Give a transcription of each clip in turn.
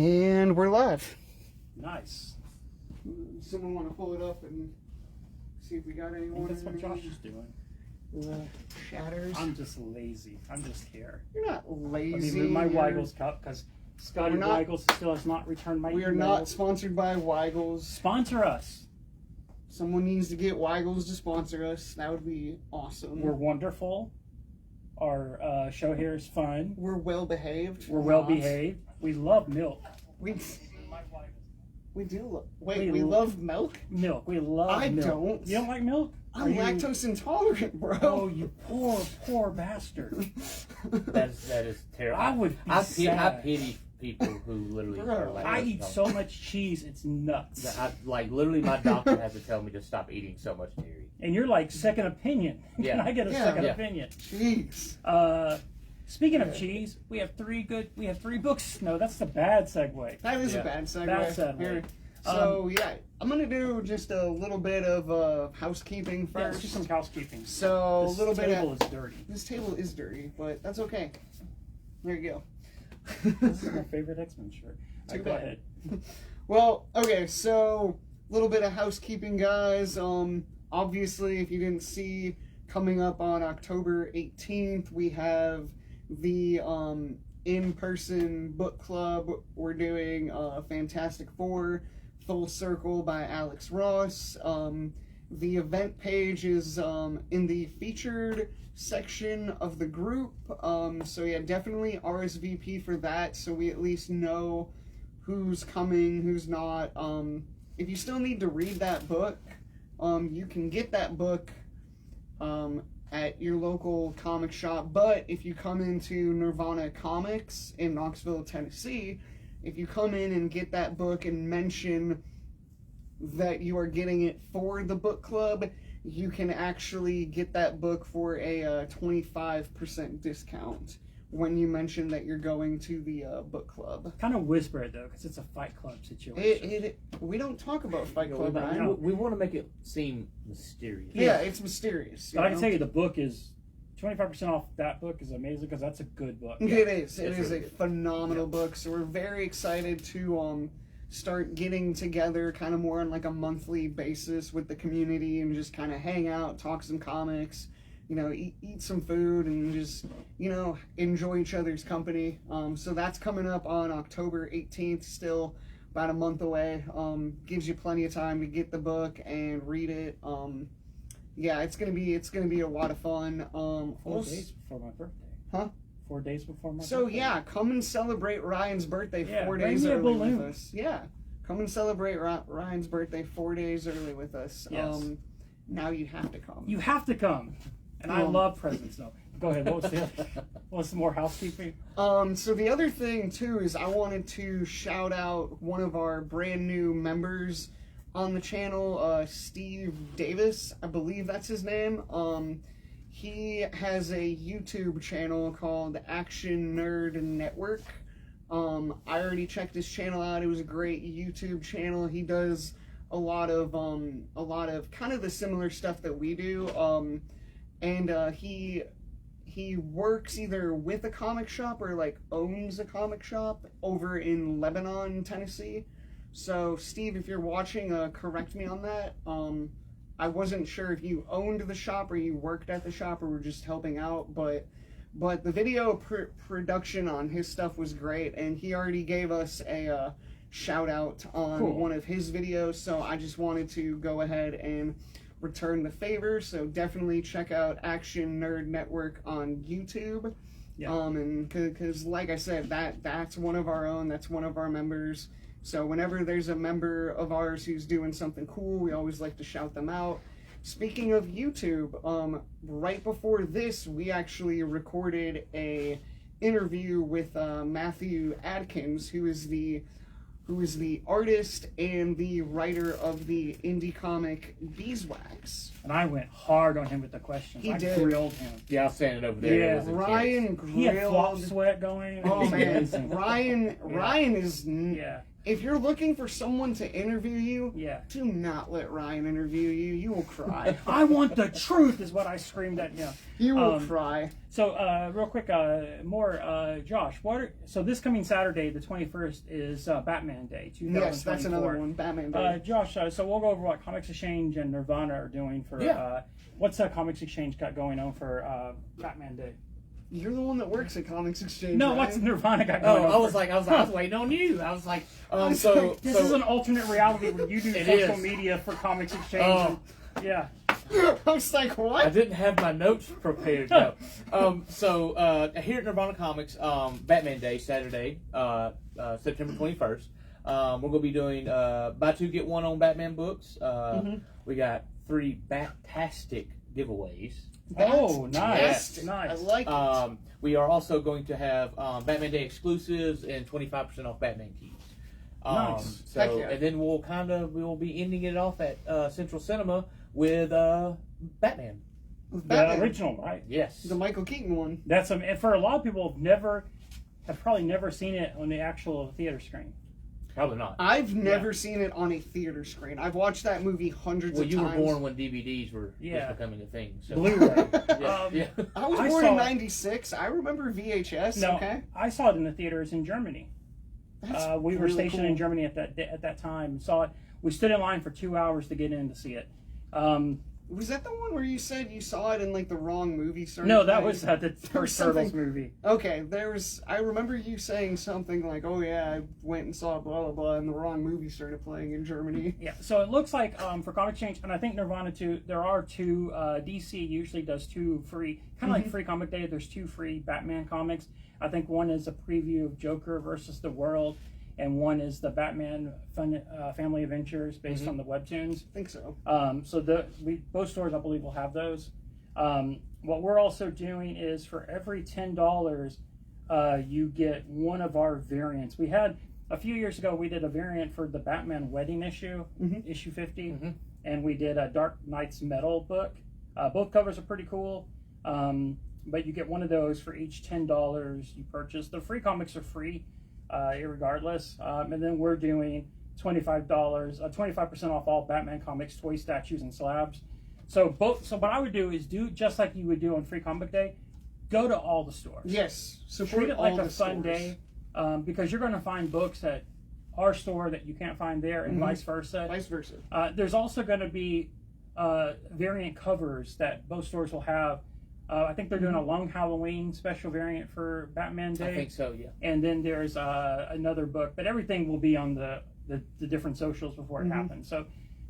And we're live. Nice. Someone want to pull it up and see if we got anyone? That's what Josh is doing. Shatters. I'm just lazy. I'm just here. You're not lazy. Let me move my Weigels cup because Scotty Weigels still has not returned my We are not sponsored by Weigels. Sponsor us. Someone needs to get Weigels to sponsor us. That would be awesome. We're wonderful. Our show here is fun. We're well behaved. We're well behaved. We love milk. We do. We love milk. Milk. We love milk. I don't. You don't like milk? I'm lactose intolerant, bro. Oh, you poor bastard. That is terrible. I would be sad. I pity people who literally are lactose I eat so much cheese, it's nuts. Literally, my doctor has to tell me to stop eating so much dairy. And you're like second opinion. Yeah. Can I get a second opinion? Jeez. Speaking of cheese, we have three books. No, that's the bad segue. That is a bad segue. Bad segue. Here. So I'm gonna do just a little bit of housekeeping first. Yeah, let's do some housekeeping. So this a little bit. This table is dirty. This table is dirty, but that's okay. There you go. This is my favorite X-Men shirt. Go ahead. Well, okay, so a little bit of housekeeping, guys. Obviously, if you didn't see, coming up on October 18th, we have the in-person book club. We're doing Fantastic Four Full Circle by Alex Ross. The event page is in the featured section of the group. So yeah, definitely RSVP for that so we at least know who's coming, who's not. If you still need to read that book, you can get that book at your local comic shop, but if you come into Nirvana Comics in Knoxville, Tennessee, if you come in and get that book and mention that you are getting it for the book club, you can actually get that book for a 25% discount when you mention that you're going to the book club. Kind of whisper it though, because it's a Fight Club situation. We don't talk about Fight Club, Ryan. We want to make it seem mysterious. Yeah, it's mysterious. But I can tell you the book is 25% off. That book is amazing because that's a good book. It is. It is a phenomenal book. So we're very excited to start getting together kind of more on like a monthly basis with the community and just kind of hang out, talk some comics, eat some food and just, enjoy each other's company. So that's coming up on October 18th, still about a month away. Gives you plenty of time to get the book and read it. It's gonna be a lot of fun. 4 days before my birthday. Huh? 4 days before my birthday. So yeah, come and celebrate Ryan's birthday 4 days bring me a early balloon. with us. Yeah, come and celebrate Ryan's birthday 4 days early with us. Yes. Now you have to come. You have to come. And I love presents. No, go ahead. What's some more housekeeping? So the other thing too is I wanted to shout out one of our brand new members on the channel, Steve Davis. I believe that's his name. He has a YouTube channel called Action Nerd Network. I already checked his channel out. It was a great YouTube channel. He does a lot of kind of the similar stuff that we do. And he works either with a comic shop or like owns a comic shop over in Lebanon, Tennessee. So Steve, if you're watching, correct me on that. I wasn't sure if you owned the shop or you worked at the shop or were just helping out, but the video production on his stuff was great, and he already gave us a shout out on one of his videos. So I just wanted to go ahead and return the favor. So definitely check out Action Nerd Network on YouTube. And because like I said, that's one of our own, that's one of our members. So whenever there's a member of ours who's doing something cool, we always like to shout them out. Speaking of YouTube, right before this, we actually recorded a interview with Matthew Adkins, who is the artist and the writer of the indie comic Beeswax. And I went hard on him with the questions. I grilled him. Yeah, I was standing over there. Yeah, Ryan grilled. He had flop sweat going. Oh man, Ryan is If you're looking for someone to interview you, Yeah. do not let Ryan interview you. You will cry. I want the truth is what I screamed at him. You will cry. So, real quick, Josh, so this coming Saturday, the 21st, is Batman Day, 2024. Yes, that's another one, Batman Day. Josh, so we'll go over what Comics Exchange and Nirvana are doing for, what's Comics Exchange got going on for Batman Day? You're the one that works at Comics Exchange. No, Ryan. what's Nirvana got going on? I was waiting on you. I was like, This is an alternate reality where you do social media for Comics Exchange. Yeah. I was like, what? I didn't have my notes prepared. No. So here at Nirvana Comics, Batman Day, Saturday, September 21st. We're going to be doing buy two, get one on Batman books. We got 3 Bat-tastic giveaways. Oh, nice. Yes. Nice. I like it. We are also going to have Batman Day exclusives and 25% off Batman keys. Nice. So, Heck yeah. and then we'll be ending it off at Central Cinema with Batman. The original, right? Yes. The Michael Keaton one. That's and for a lot of people have probably never seen it on the actual theater screen. Probably not. I've never seen it on a theater screen. I've watched that movie hundreds of times. Well, you were born when DVDs were just becoming a thing. So. Blu-ray. Yeah. I was born in '96. I remember VHS. No, Okay. I saw it in the theaters in Germany. We were really stationed cool. in Germany at that time. Saw it. We stood in line for 2 hours to get in to see it. Was that the one where you said you saw it in like the wrong movie? No, that was the first Turtles movie. Okay, I remember you saying something like, "Oh yeah, I went and saw blah blah blah," and the wrong movie started playing in Germany. Yeah, so it looks like for Comic Exchange, and I think Nirvana too, there are 2. DC usually does 2 free, kind of like Free Comic Day. There's 2 free Batman comics. I think one is a preview of Joker versus the World, and one is the Batman Family Adventures based on the webtoons. I think so. So both stores, I believe, will have those. What we're also doing is for every $10, you get one of our variants. We had a few years ago, we did a variant for the Batman Wedding issue, issue 50, and we did a Dark Knight's Metal book. Both covers are pretty cool, but you get one of those for each $10 you purchase. The free comics are free, irregardless, and then we're doing $25, 25% off all Batman comics, toy statues, and slabs. So what I would do is do just like you would do on Free Comic Day. Go to all the stores. Yes, treat it like all a the fun stores. day, because you're going to find books at our store that you can't find there, and vice versa. Vice versa. There's also going to be variant covers that both stores will have. I think they're doing a Long Halloween special variant for Batman Day. I think so, yeah. And then there's another book, but everything will be on the different socials before it happens. So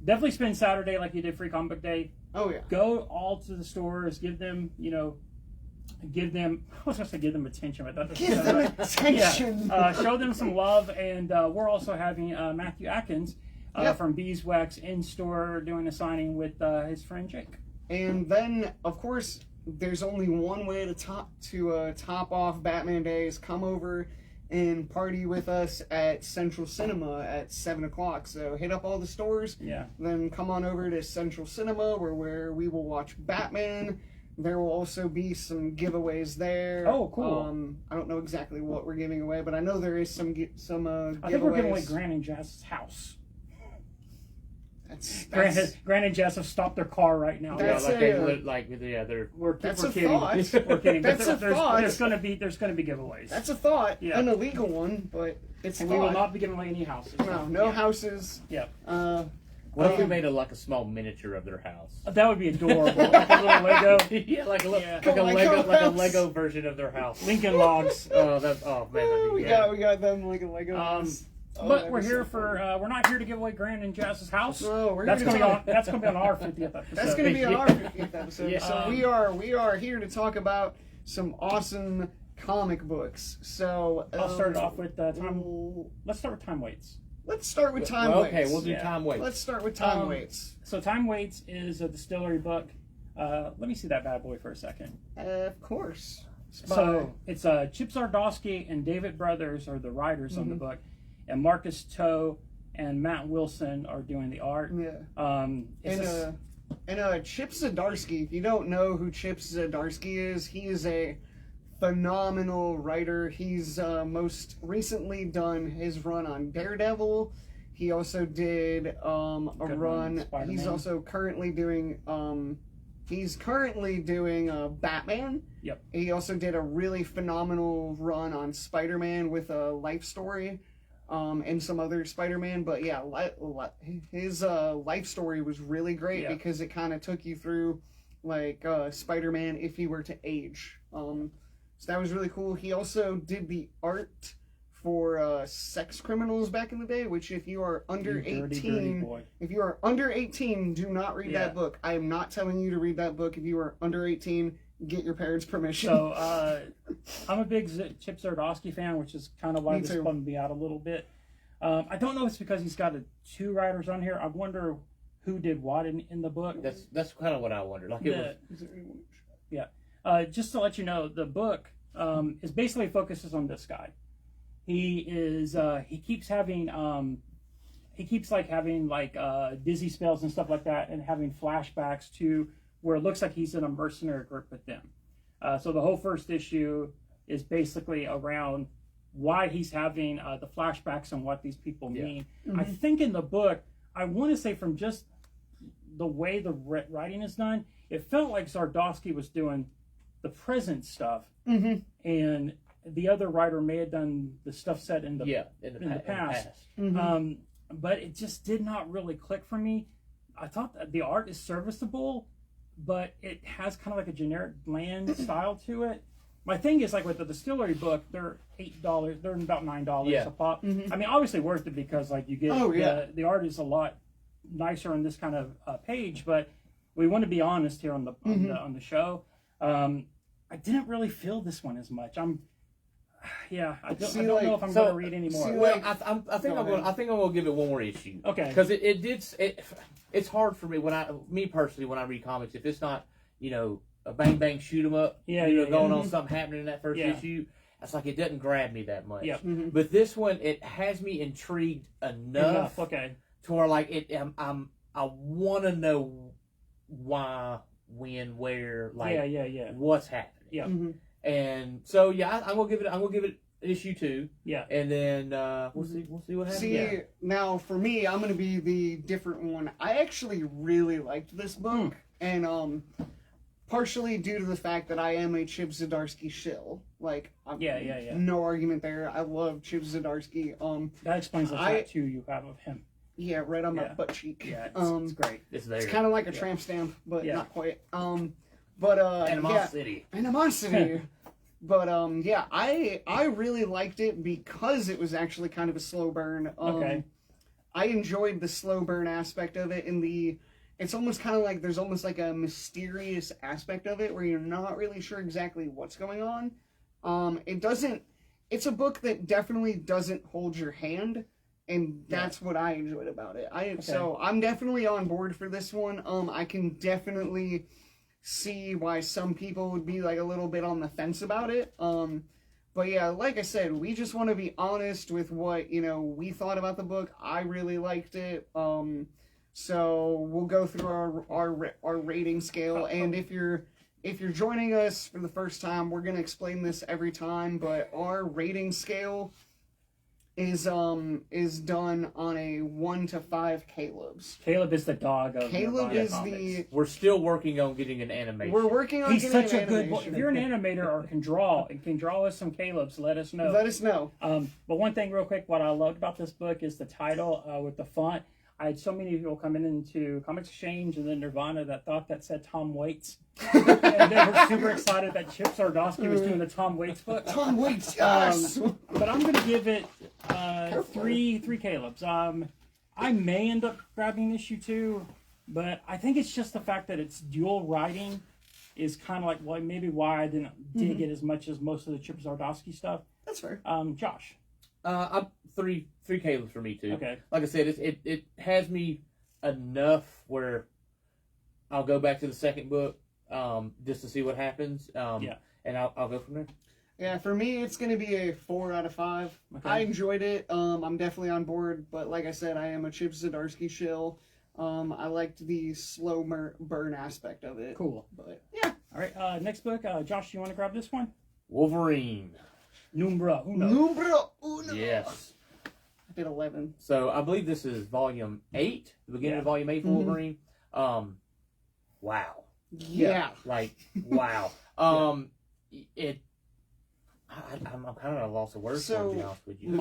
definitely spend Saturday like you did Free Comic Day. Oh yeah. Go all to the stores, give them, I was going to say give them attention, but that's Give them attention. Yeah. Show them some love, and we're also having Matthew Atkins from Beeswax in store doing a signing with his friend Jake. And then, of course, there's only one way to top off Batman Days. Come over and party with us at Central Cinema at 7 o'clock. So hit up all the stores. Yeah. Then come on over to Central Cinema where we will watch Batman. There will also be some giveaways there. Oh, cool. I don't know exactly what we're giving away, but I know there is some giveaways. I think we're giving away Grant and Jess's house. That's Grant and Jess have stopped their car right now. That's they're. We're That's a kidding. thought. We're kidding. That's a thought. There's going to be giveaways. That's a thought. Yeah. An illegal one, but it's a and thought. we will not be giving away any houses. No houses. Yeah. What if we made a small miniature of their house? That would be adorable. Like a little Lego. Yeah, like a house. Lego version of their house. Lincoln Logs. Man, that'd we be got them like a Lego. But we're here we're not here to give away Grant and Jess's house. No, we're that's here going to to be on. That's going to be on our 50th episode. That's going to be on our 50th episode. Yeah. So we are here to talk about some awesome comic books. So I'll start it off with time. Let's start with Time Waits. Let's start with Time Waits. Okay, we'll do Time Waits. Let's start with Time Waits. So Time Waits is a distillery book. Let me see that bad boy for a second. Of course. So it's Chip Zdarsky and David Brothers are the writers on the book, and Marcus Toe and Matt Wilson are doing the art. Yeah. Chip Zdarsky, if you don't know who Chip Zdarsky is, he is a phenomenal writer. He's most recently done his run on Daredevil. He also did a run. He's also currently doing Batman. Yep. He also did a really phenomenal run on Spider-Man with a life story, and some other Spider-Man. But yeah, his life story was really great because it kind of took you through like Spider-Man if he were to age. So that was really cool. He also did the art for sex criminals back in the day, which if you are under 18, if you are under 18, do not read that book. I am not telling you to read that book. If you are under 18, get your parents' permission. So I'm a big Chip Zdarsky fan, which is kind of why this bummed me out a little bit. I don't know if it's because he's got two writers on here. I wonder who did what in the book. That's kind of what I wondered. Like just to let you know, the book is basically focuses on this guy. He keeps having dizzy spells and stuff like that, and having flashbacks to where it looks like he's in a mercenary group with them. So the whole first issue is basically around why he's having the flashbacks and what these people mean. I think in the book, I want to say from just the way the writing is done, it felt like Zdarsky was doing the present stuff, and the other writer may have done the stuff set in the past. But it just did not really click for me. I thought that the art is serviceable, but it has kind of like a generic bland style to it. My thing is, like with the Distillery book, they're $8. They're about $9 a pop. I mean, obviously worth it because like you get the art is a lot nicer on this kind of page. But we want to be honest here on the show. I didn't really feel this one as much. I don't know if I'm going to read anymore. I think I'm going to give it one more issue. Okay. Because it's hard for me when I read comics, if it's not, a bang bang shoot 'em up, going on something happening in that first issue, it's like it doesn't grab me that much. But this one, it has me intrigued enough to where like I want to know why, when, where, like what's happening. And so I'm gonna give it issue 2. And then we'll see what happens. Now for me, I'm gonna be the different one. I actually really liked this book, and partially due to the fact that I am a Chip Zdarsky shill. Like no argument there. I love Chip Zdarsky. That explains the tattoo you have of him. Yeah, right on my butt cheek. Yeah, it's great. It's there. It's kind of like a tramp stamp, but not quite. But Animosity. But I really liked it because it was actually kind of a slow burn. I enjoyed the slow burn aspect of it. It's almost kind of like there's almost like a mysterious aspect of it where you're not really sure exactly what's going on. It's a book that definitely doesn't hold your hand, and that's what I enjoyed about it. So I'm definitely on board for this one. I can definitely see why some people would be like a little bit on the fence about it. But yeah, like I said, we just want to be honest with what, we thought about the book. I really liked it. So we'll go through our rating scale, and if you're joining us for the first time, we're going to explain this every time, but our rating scale is done on a 1 to 5 Caleb's. Caleb is the dog of Caleb is comics. We're still working on getting an animation. We're working on He's such a good boy. If you're an animator or can draw us some Caleb's, let us know. But one thing real quick, what I loved about this book is the title with the font. I had so many people coming into Comics Exchange and then Nirvana that thought that said Tom Waits. And they were super excited that Chip Zdarsky was doing the Tom Waits book. Tom Waits, yes! But I'm going to give it three Caleb's. I may end up grabbing issue 2, but I think it's just the fact that it's dual writing is kind of like maybe why I didn't dig it as much as most of the Chip Zdarsky stuff. That's fair. Josh. I'm three Caleb's for me too. Okay. Like I said, it has me enough where I'll go back to the second book just to see what happens. And I'll go from there. Yeah, for me, it's going to be a 4 out of 5. Okay. I enjoyed it. I'm definitely on board, but like I said, I am a Chip Zdarsky shill. I liked the slow burn aspect of it. Cool. But yeah. All right. Next book, Josh, you want to grab this one? Wolverine. Numero uno. Numero uno. Yes. I did 11. So I believe this is volume 8, the beginning of volume 8 for Wolverine. Wow. Yeah. Like, wow. I'm kind of at a loss of words to be honest with you.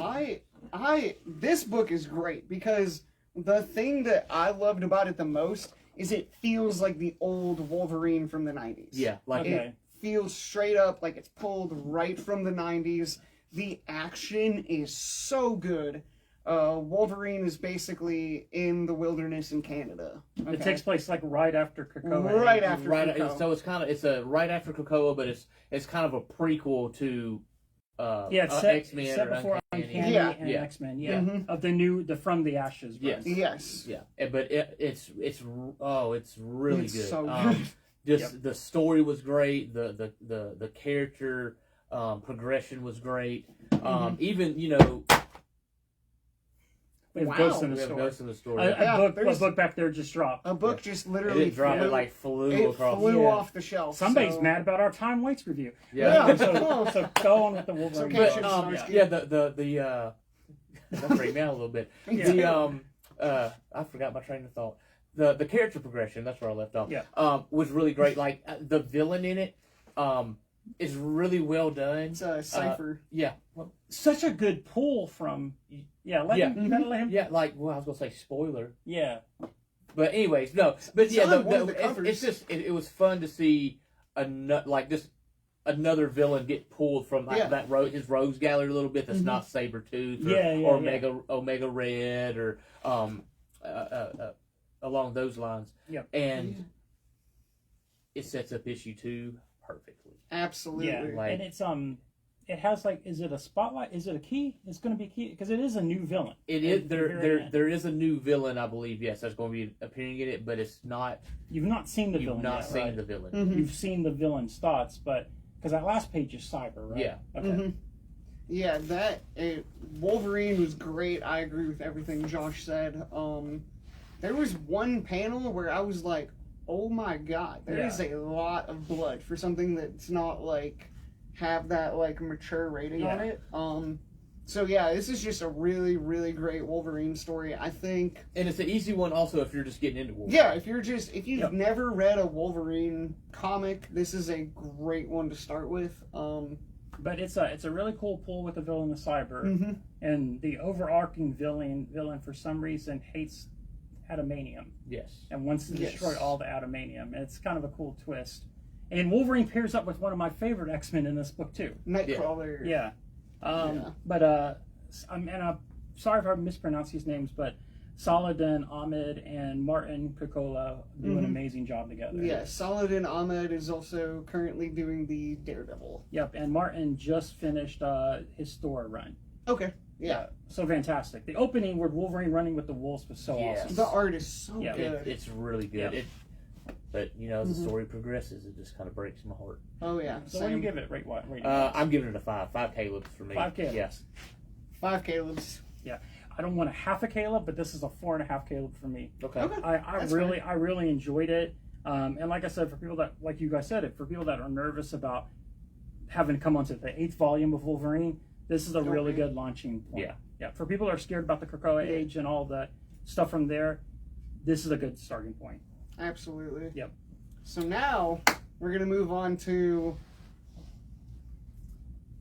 This book is great because the thing that I loved about it the most is it feels like the old Wolverine from the 90s. Yeah, like it feels straight up like it's pulled right from the 90s. The action is so good. Wolverine is basically in the wilderness in Canada. Okay? It takes place like right after Krakoa. Right after Krakoa. So it's a right after Krakoa, but it's kind of a prequel to it's X-Men set or before Uncanny. and X-Men. Yeah, of the From the Ashes. Yes. Yes. Yeah, but it's really it's good. So good. Just the story was great. The character progression was great. Even we have Wow. Ghosts in we the have Story. Ghosts in the Story. A book back there just dropped. A book just It literally didn't drop. It like flew across. flew off the shelf. Somebody's so. mad about our Time Waits review. Yeah. So go on with the Wolverine. okay, that freaked me out a little bit. Yeah. I forgot my train of thought. The character progression, that's where I left off. Yeah. Was really great. Like the villain in it, is really well done. It's a cipher. Yeah. Well, Such a good pull from. Let him. You gotta let him. yeah. Like, well, I was gonna say spoiler. Yeah. But anyways, no. But It's on one of the covers. it's just it was fun to see another villain get pulled from his rogues gallery a little bit. That's not Sabretooth or Omega Red or along those lines. Yep. And it sets up issue 2 perfectly. Absolutely. Yeah. And it's it has is it a spotlight? Is it a key? It's going to be key because it is a new villain. It is there is a new villain, I believe. Yes, that's going to be appearing in it, but it's not. You've not seen the villain. You've not yet, seen right? the villain. Mm-hmm. You've seen the villain's thoughts, but because that last page is Cyber, right? Yeah. Okay. Yeah, Wolverine was great. I agree with everything Josh said. There was one panel where I was like, "Oh my god, there is a lot of blood for something that's not have that mature rating on it." So yeah, this is just a really, really great Wolverine story. I think, and it's an easy one also if you're just getting into Wolverine. Yeah, if you've never read a Wolverine comic, this is a great one to start with. But it's a really cool pull with the villain of Cyber, and the overarching villain for some reason hates adamantium. Yes. And wants to destroy all the adamantium. And it's kind of a cool twist. And Wolverine pairs up with one of my favorite X-Men in this book too. Nightcrawler. Yeah. But I'm sorry if I mispronounce these names, but Saladin Ahmed and Martin Kokola do an amazing job together. Yes, Saladin Ahmed is also currently doing the Daredevil. Yep, and Martin just finished his Thor run. Okay. Yeah. So fantastic. The opening with Wolverine running with the wolves was so awesome. The art is so good. It's really good. Yep. But as the story progresses, it just kind of breaks my heart. Oh yeah. So what do you give it? Rate what? I'm giving it a 5. 5 Caleb's for me. 5 Caleb's. Yes. 5 Caleb's. Yeah. I don't want a half a Caleb, but this is a 4.5 Caleb for me. Okay. I really enjoyed it. And like I said, for people that, like you guys said, for people that are nervous about having to come onto the 8th volume of Wolverine, this is a really good launching point. Yeah. Yeah. For people that are scared about the Krakoa age and all the stuff from there, this is a good starting point. Absolutely. Yep. So now we're gonna move on to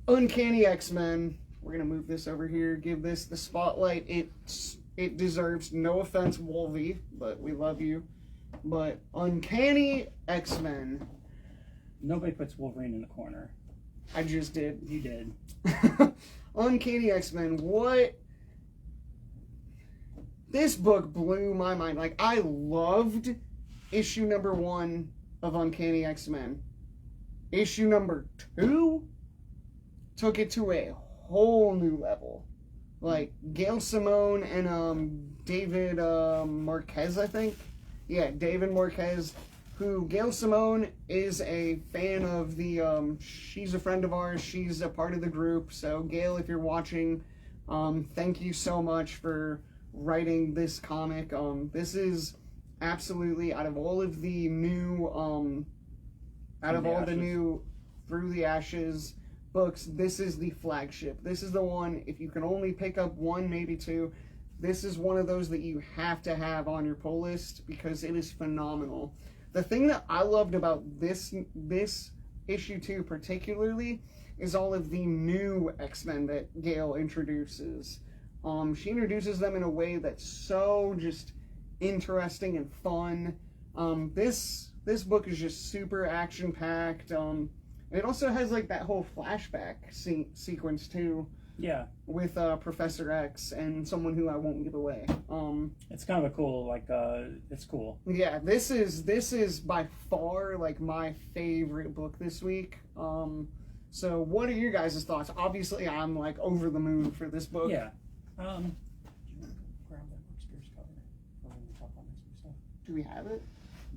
Uncanny X-Men. We're gonna move this over here, give this the spotlight it deserves. No offense, Wolvie, but we love you. But Uncanny X-Men. Nobody puts Wolverine in the corner. I just did. You did. Uncanny X-Men. What? This book blew my mind. I loved issue number 1 of Uncanny X-Men. Issue number 2 took it to a whole new level. Gail Simone and David Marquez, I think. Yeah, David Marquez, who Gail Simone is a fan of the, she's a friend of ours, she's a part of the group, so Gail, if you're watching, thank you so much for writing this comic. This is absolutely, out of all of the new, Through the Ashes, books, this is the flagship. This is the one, if you can only pick up one, maybe two, this is one of those that you have to have on your pull list because it is phenomenal. The thing that I loved about this issue 2 particularly is all of the new X-Men that Gale introduces. She introduces them in a way that's so just interesting and fun. This book is just super action-packed. It also has like that whole flashback sequence too. Yeah. With Professor X and someone who I won't give away. It's kind of a cool, it's cool. Yeah, this is by far like my favorite book this week. So what are your guys' thoughts? Obviously, I'm like over the moon for this book. Yeah. Grab that Mark Spears cover for when we talk on next stuff. Do we have it?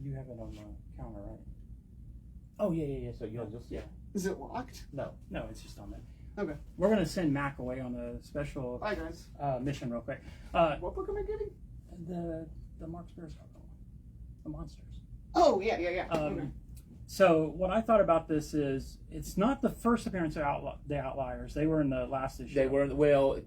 You have it on the counter, right? Oh yeah. So you'll just Is it locked? No, it's just on there. Okay. We're gonna send Mac away on a special Bye, guys. mission real quick. What book am I getting? The Mark Spears cover one, the monsters. Oh yeah. Okay. So what I thought about this is it's not the first appearance of the Outliers. They were in the last issue. they were well.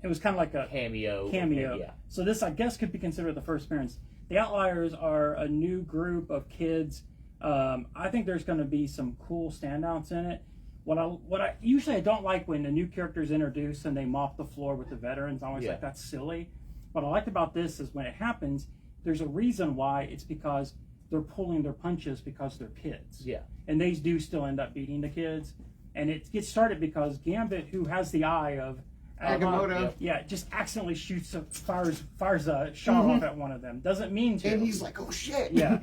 It was kind of like a Cameo. cameo. So this, I guess, could be considered the first appearance. The Outliers are a new group of kids. I think there's going to be some cool standouts in it. What I usually I don't like when a new character is introduced and they mop the floor with the veterans. I always like that's silly. What I liked about this is when it happens, there's a reason why. It's because they're pulling their punches because they're kids. Yeah. And they do still end up beating the kids. And it gets started because Gambit, who has the eye of Agamotto. just accidentally fires a shot off at one of them. Doesn't mean to. And he's like, oh shit. Yeah.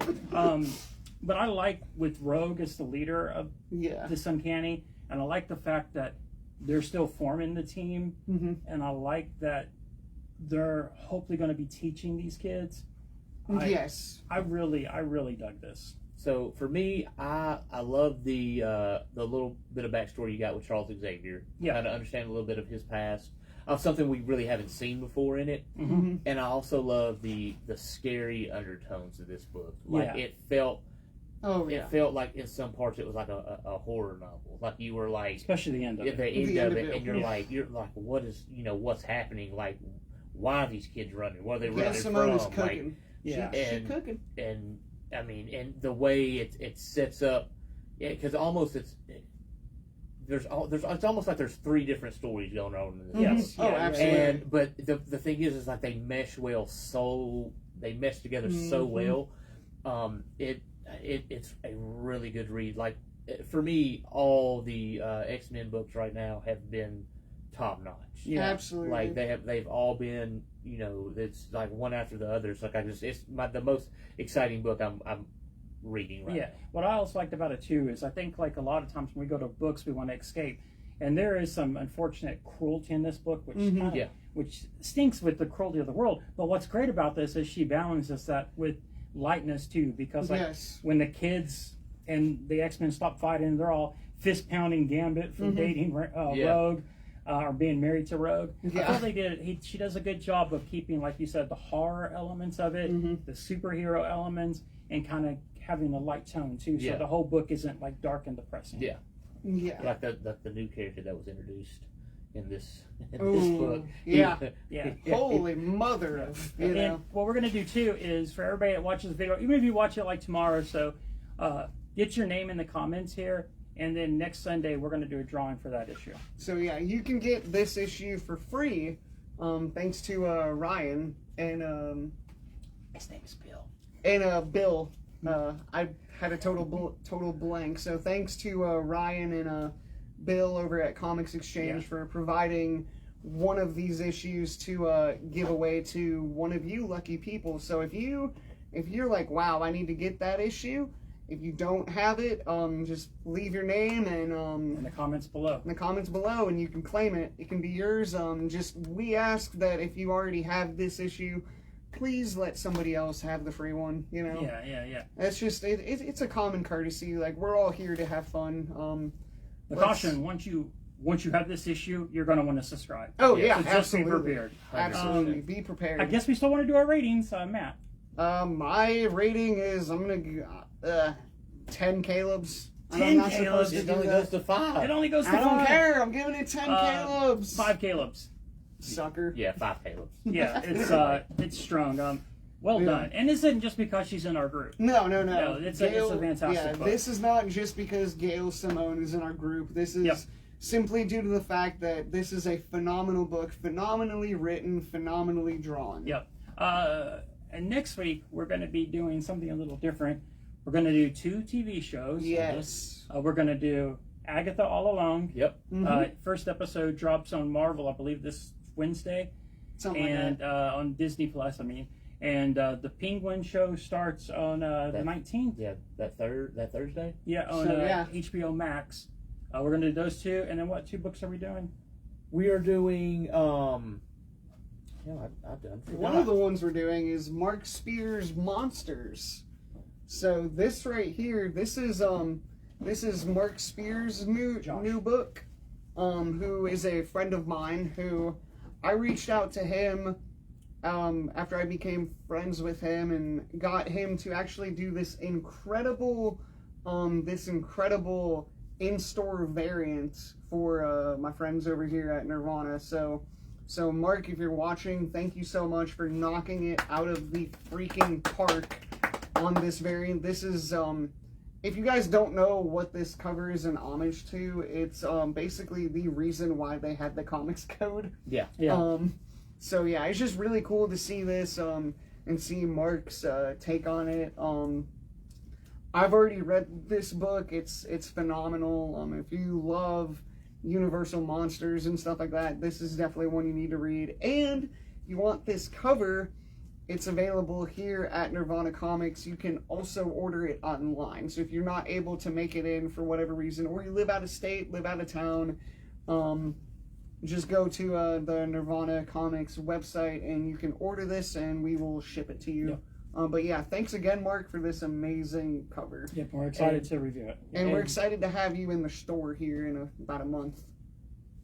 But I like with Rogue as the leader of this Uncanny, and I like the fact that they're still forming the team, and I like that they're hopefully going to be teaching these kids. I really dug this. So for me, I love the little bit of backstory you got with Charles Xavier. Yeah. Kind of understand a little bit of his past, of something we really haven't seen before in it. Mm-hmm. And I also love the scary undertones of this book. Like it felt. It felt like in some parts it was like a horror novel. Like you were like, especially the end of it. The end of it, and you're like, what is what's happening? Like, why are these kids running? Where are they running Simone from? is cooking. Like, she's cooking. And I mean, and the way it sets up, because almost it's almost like there's 3 different stories going on in this. Yes. Oh, absolutely. And but the thing is like they mesh together so well. It's a really good read. Like for me, all the X-Men books right now have been top notch. Yeah, absolutely. Like they've all been. It's like one after the other. It's like it's the most exciting book I'm reading right now. What I also liked about it too is I think like a lot of times when we go to books we want to escape, and there is some unfortunate cruelty in this book, which which stinks with the cruelty of the world. But what's great about this is she balances that with lightness too, because when the kids and the X-Men stop fighting, they're all fist pounding Gambit for dating Rogue or being married to Rogue. I thought she does a good job of keeping, like you said, the horror elements of it, the superhero elements, and kind of having a light tone too, so the whole book isn't like dark and depressing. Like the new character that was introduced in this book. Holy mother of, And what we're going to do too is for everybody that watches the video, even if you watch it like tomorrow or so, get your name in the comments here, and then next Sunday we're going to do a drawing for that issue. So you can get this issue for free, thanks to Ryan and His name is Bill. And Bill. I had a total blank. So thanks to Ryan and Bill over at Comics Exchange for providing one of these issues to give away to one of you lucky people. So if you're like, wow, I need to get that issue, if you don't have it, just leave your name and in the comments below. And you can claim it. It can be yours. We ask that if you already have this issue, please let somebody else have the free one. Yeah. That's just it's a common courtesy. Like, we're all here to have fun. The caution: once you have this issue, you're going to want to subscribe. Oh yeah, so just absolutely. be prepared. Absolutely, be prepared. I guess we still want to do our ratings, Matt. My rating is I'm gonna 10 Caleb's. I'm 10 not supposed to Calebs. It do only that. goes to 5. It only goes to I don't 5. care. I'm giving it 10 Calebs. 5 Calebs. Sucker. Yeah, 5 Calebs. Yeah, it's strong. Well Yeah. done. And this isn't just because she's in our group. No. No, it's a fantastic Yeah, book. this is not just because Gail Simone is in our group. This is Yep. simply due to the fact that this is a phenomenal book, phenomenally written, phenomenally drawn. Yep. And next week, we're going to be doing something a little different. We're going to do 2 TV shows. Yes. We're going to do Agatha All Along. Yep. First episode drops on Marvel, I believe, this Wednesday. Something And like that. on Disney Plus, I mean. And the Penguin show starts on the 19th. Yeah, that Thursday. Yeah, on So, yeah. HBO Max. We're going to do those 2. And then what 2 books are we doing? We are doing I've done. One of the ones we're doing is Mark Spears' Monsters. So this right here, this is Mark Spears' new book. Who is a friend of mine who I reached out to him after I became friends with him and got him to actually do this incredible in-store variant for my friends over here at Nirvana. So Mark, if you're watching, thank you so much for knocking it out of the freaking park on this variant. This is if you guys don't know what this cover is an homage to, it's basically the reason why they had the comics code. Yeah. So yeah, it's just really cool to see this and see Mark's take on it. I've already read this book. It's phenomenal. If you love Universal monsters and stuff like that, this is definitely one you need to read. And you want this cover, it's available here at Nirvana Comics. You can also order it online. So if you're not able to make it in for whatever reason, or you live out of state, live out of town, just go to the Nirvana Comics website and you can order this and we will ship it to you. Yep. But yeah, thanks again, Mark, for this amazing cover. Yep, we're excited to review it. And we're excited to have you in the store here in about a month.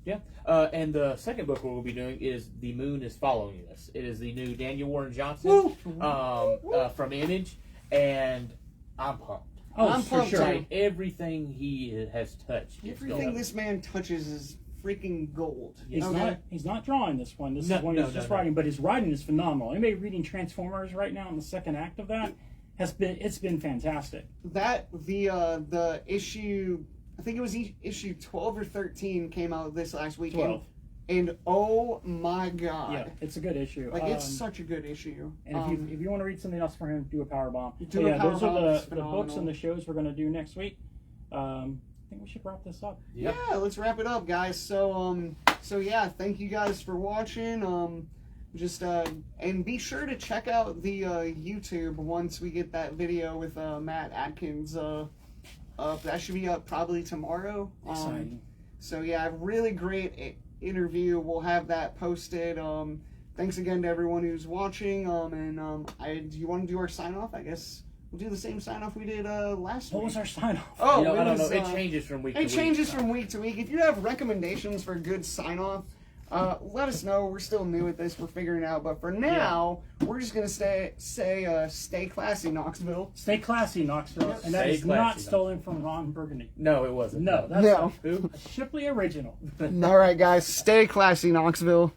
Yeah. And the second book we'll be doing is The Moon is Following Us. It is the new Daniel Warren Johnson from Image, and I'm pumped. I'm for pumped sure. too. Like, everything he has touched. gets Everything going. this man touches is freaking gold. He's not drawing this one. This No, is one no, he's just no. writing, but his writing is phenomenal. Anybody reading Transformers right now in the second act of that it's been fantastic. That the issue, I think it was issue 12 or 13 came out this last weekend. 12. And oh my god. Yeah, it's a good issue. Like it's such a good issue. And if you want to read something else for him, do a power bomb. Do a power those bomb are is the books phenomenal. and the shows we're going to do next week. I think we should wrap this up. Yep. Yeah, let's wrap it up, guys. So yeah, thank you guys for watching. And be sure to check out the YouTube once we get that video with Matt Atkins up. That should be up probably tomorrow. Exciting. So yeah, a really great interview. We'll have that posted. Thanks again to everyone who's watching. Do you want to do our sign off? I guess we'll do the same sign off we did last What week. was our sign off? Oh, I don't know. was, It changes from week to It week. changes from week to week. If you have recommendations for a good sign off, let us know. We're still new at this. We're figuring it out. But for now, we're just going to stay classy, Knoxville. Stay classy, Knoxville. And that Stay is not classy, stolen from Ron Burgundy. No, it wasn't. No, that's No. a Shipley original. All right, guys. Stay classy, Knoxville.